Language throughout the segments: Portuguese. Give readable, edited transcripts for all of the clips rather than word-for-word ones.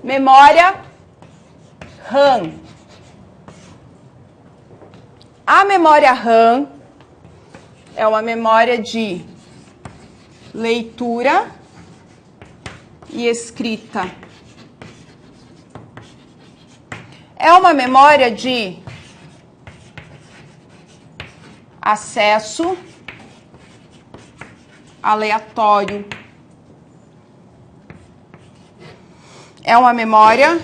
Memória RAM. A memória RAM é uma memória de leitura e escrita. É uma memória de acesso aleatório. É uma memória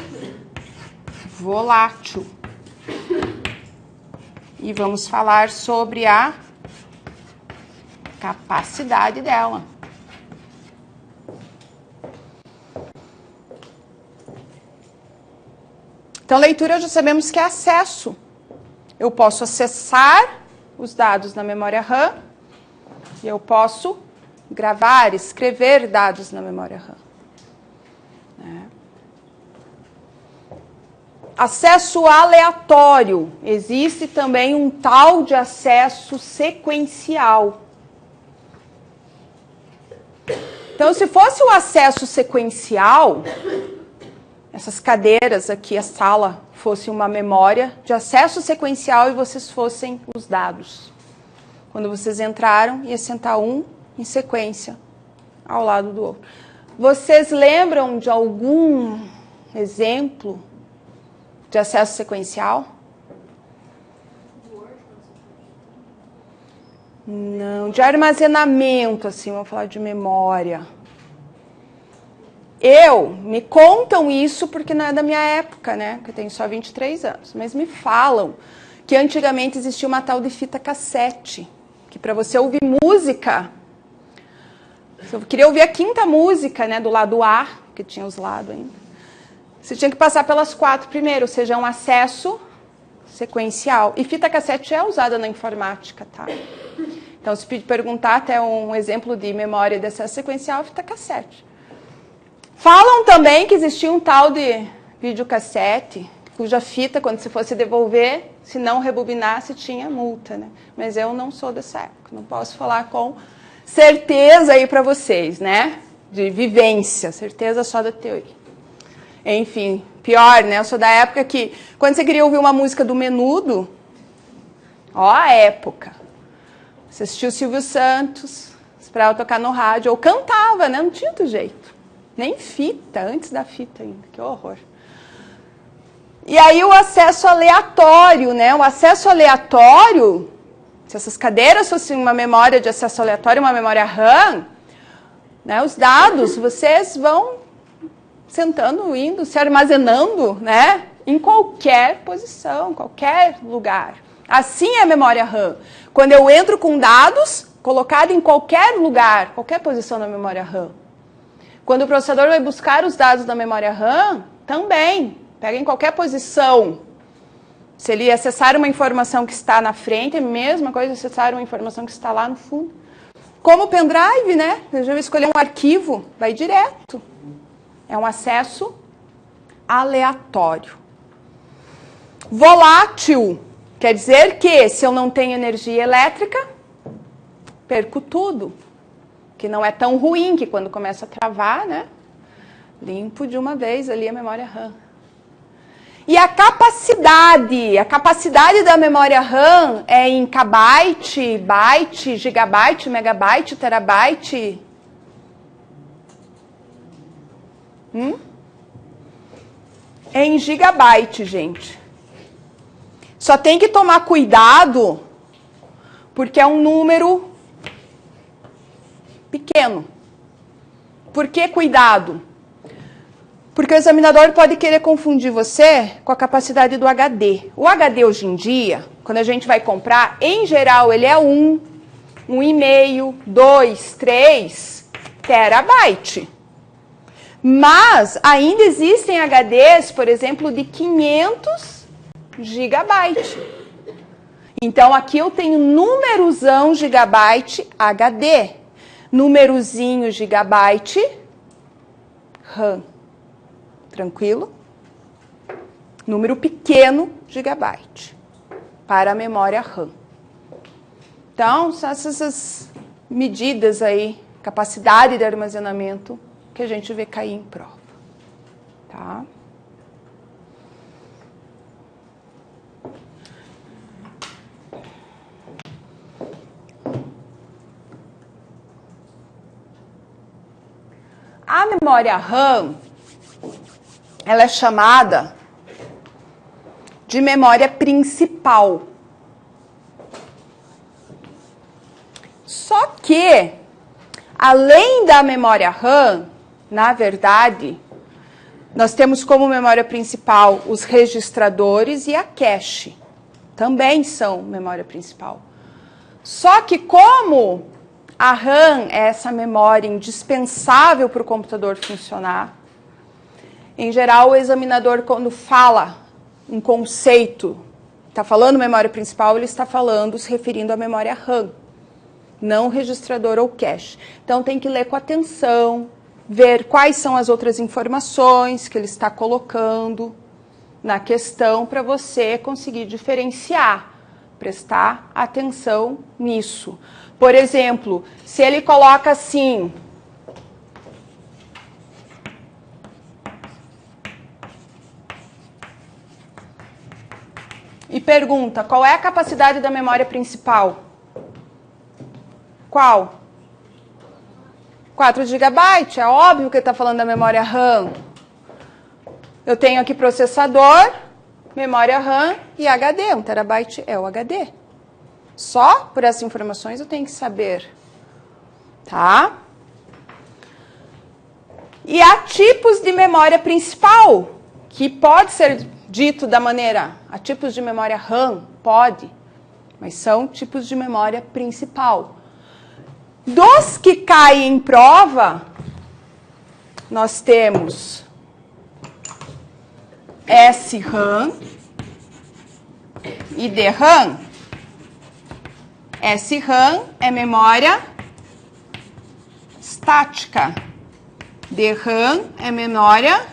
volátil. E vamos falar sobre a capacidade dela. Então, leitura já sabemos que é acesso. Eu posso acessar os dados na memória RAM e eu posso gravar, escrever dados na memória RAM. Acesso aleatório. Existe também um tal de acesso sequencial. Então, se fosse o acesso sequencial, essas cadeiras aqui, a sala, fosse uma memória de acesso sequencial e vocês fossem os dados. Quando vocês entraram, ia sentar um em sequência ao lado do outro. Vocês lembram de algum exemplo de acesso sequencial? Não, de armazenamento, assim, vamos falar de memória. Me contam isso porque não é da minha época, né? Que eu tenho só 23 anos. Mas me falam que antigamente existia uma tal de fita cassete, que para você ouvir música, se eu queria ouvir a quinta música, né, do lado A, que tinha os lados ainda, você tinha que passar pelas 4 primeiro, ou seja, um acesso sequencial. E fita cassete é usada na informática, tá? Então, se perguntar até um exemplo de memória de acesso sequencial, fita cassete. Falam também que existia um tal de videocassete, cuja fita, quando se fosse devolver, se não rebobinasse, tinha multa, né? Mas eu não sou dessa época, não posso falar com certeza aí para vocês, né? De vivência, certeza só da teoria. Enfim, pior, né? Eu sou da época que, quando você queria ouvir uma música do Menudo, ó a época, você assistia o Silvio Santos, esperava tocar no rádio, ou cantava, né? Não tinha outro jeito. Nem fita, antes da fita ainda, que horror. E aí o acesso aleatório, né? O acesso aleatório, se essas cadeiras fossem uma memória de acesso aleatório, uma memória RAM, né? Os dados, vocês vão sentando, indo, se armazenando, né? Em qualquer posição, qualquer lugar. Assim é a memória RAM. Quando eu entro com dados, colocado em qualquer lugar, qualquer posição da memória RAM. Quando o processador vai buscar os dados da memória RAM, também, pega em qualquer posição. Se ele acessar uma informação que está na frente, é a mesma coisa acessar uma informação que está lá no fundo. Como o pendrive, né? Eu já vou escolher um arquivo, vai direto. É um acesso aleatório. Volátil, quer dizer que se eu não tenho energia elétrica, perco tudo. Que não é tão ruim, que quando começa a travar, né? Limpo de uma vez ali a memória RAM. E a capacidade da memória RAM é em kbyte, byte, gigabyte, megabyte, terabyte. É em gigabyte, gente. Só tem que tomar cuidado, porque é um número pequeno. Por que cuidado? Porque o examinador pode querer confundir você com a capacidade do HD. O HD hoje em dia, quando a gente vai comprar, em geral ele é 1,5, 2, 3 terabyte. Mas ainda existem HDs, por exemplo, de 500 gigabyte. Então aqui eu tenho numerosão gigabyte HD. Numerozinho gigabyte RAM. Tranquilo? Número pequeno gigabyte para a memória RAM. Então, são essas medidas aí, capacidade de armazenamento que a gente vê cair em prova. Tá? A memória RAM, ela é chamada de memória principal. Só que, além da memória RAM, na verdade, nós temos como memória principal os registradores e a cache. Também são memória principal. Só que como a RAM é essa memória indispensável para o computador funcionar, em geral o examinador, quando fala um conceito, está falando memória principal, ele está falando, se referindo à memória RAM, não registrador ou cache. Então tem que ler com atenção, ver quais são as outras informações que ele está colocando na questão para você conseguir diferenciar, prestar atenção nisso. Por exemplo, se ele coloca assim, e pergunta, qual é a capacidade da memória principal? Qual? 4 GB, é óbvio que ele está falando da memória RAM. Eu tenho aqui processador, memória RAM e HD. 1 TB é o HD. Só por essas informações eu tenho que saber. Tá? E há tipos de memória principal, que pode ser dito da maneira, há tipos de memória RAM, pode, mas são tipos de memória principal. Dos que caem em prova, nós temos SRAM e DRAM. SRAM é memória estática. DRAM é memória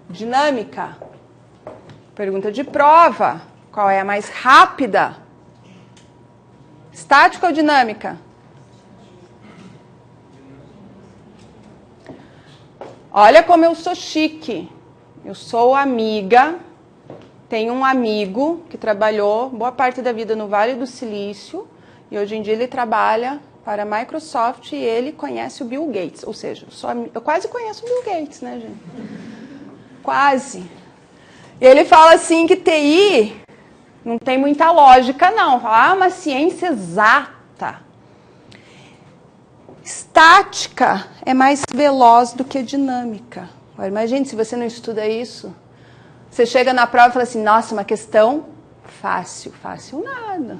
dinâmica. Pergunta de prova. Qual é a mais rápida? Estática ou dinâmica? Olha como eu sou chique. Eu sou amiga, tenho um amigo que trabalhou boa parte da vida no Vale do Silício e hoje em dia ele trabalha para a Microsoft e ele conhece o Bill Gates. Ou seja, eu quase conheço o Bill Gates, né, gente? Quase. E ele fala assim que TI não tem muita lógica, não. Fala, uma ciência exata. Estática é mais veloz do que dinâmica. Agora, imagine se você não estuda isso. Você chega na prova e fala assim, nossa, uma questão fácil. Fácil nada.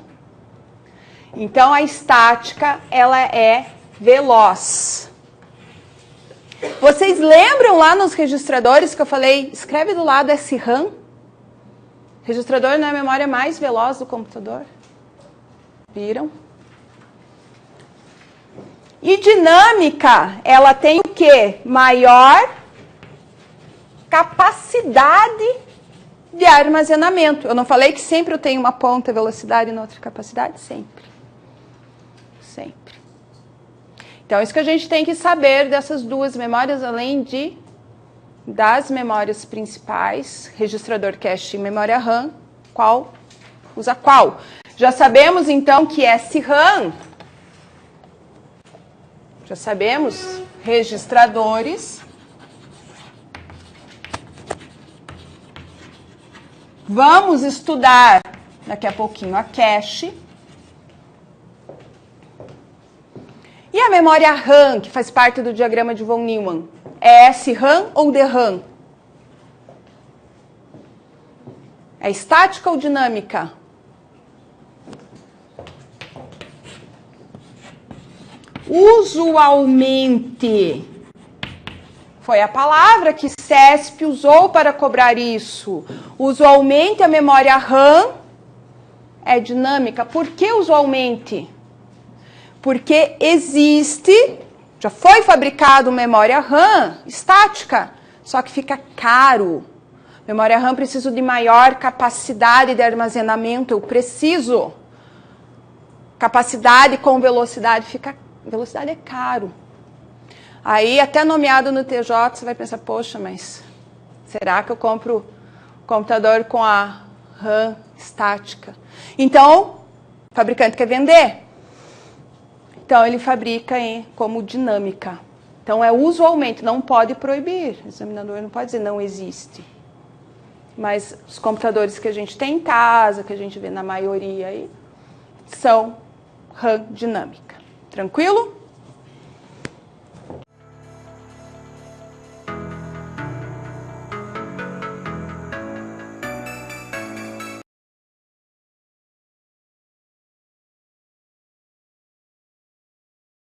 Então, a estática, ela é veloz. Vocês lembram lá nos registradores que eu falei, escreve do lado SRAM? Registrador não é a memória mais veloz do computador? Viram? E dinâmica, ela tem o quê? Maior capacidade de armazenamento. Eu não falei que sempre eu tenho uma ponta velocidade e na outra capacidade? Sempre. Sempre. Então, isso que a gente tem que saber dessas duas memórias, além das memórias principais, registrador cache e memória RAM, qual usa qual. Já sabemos, então, que SRAM, já sabemos, registradores. Vamos estudar daqui a pouquinho a cache. E a memória RAM, que faz parte do diagrama de von Neumann, é SRAM ou DRAM? É estática ou dinâmica? Usualmente, foi a palavra que CESP usou para cobrar isso. Usualmente a memória RAM é dinâmica. Por que usualmente? Porque existe, já foi fabricado memória RAM estática, só que fica caro. Memória RAM precisa de maior capacidade de armazenamento, eu preciso. Capacidade com velocidade, velocidade é caro. Aí, até nomeado no TJ, você vai pensar, poxa, mas será que eu compro computador com a RAM estática? Então, o fabricante quer vender. Então, ele fabrica como dinâmica. Então, usualmente, não pode proibir. O examinador não pode dizer não existe. Mas os computadores que a gente tem em casa, que a gente vê na maioria aí, são RAM dinâmica. Tranquilo?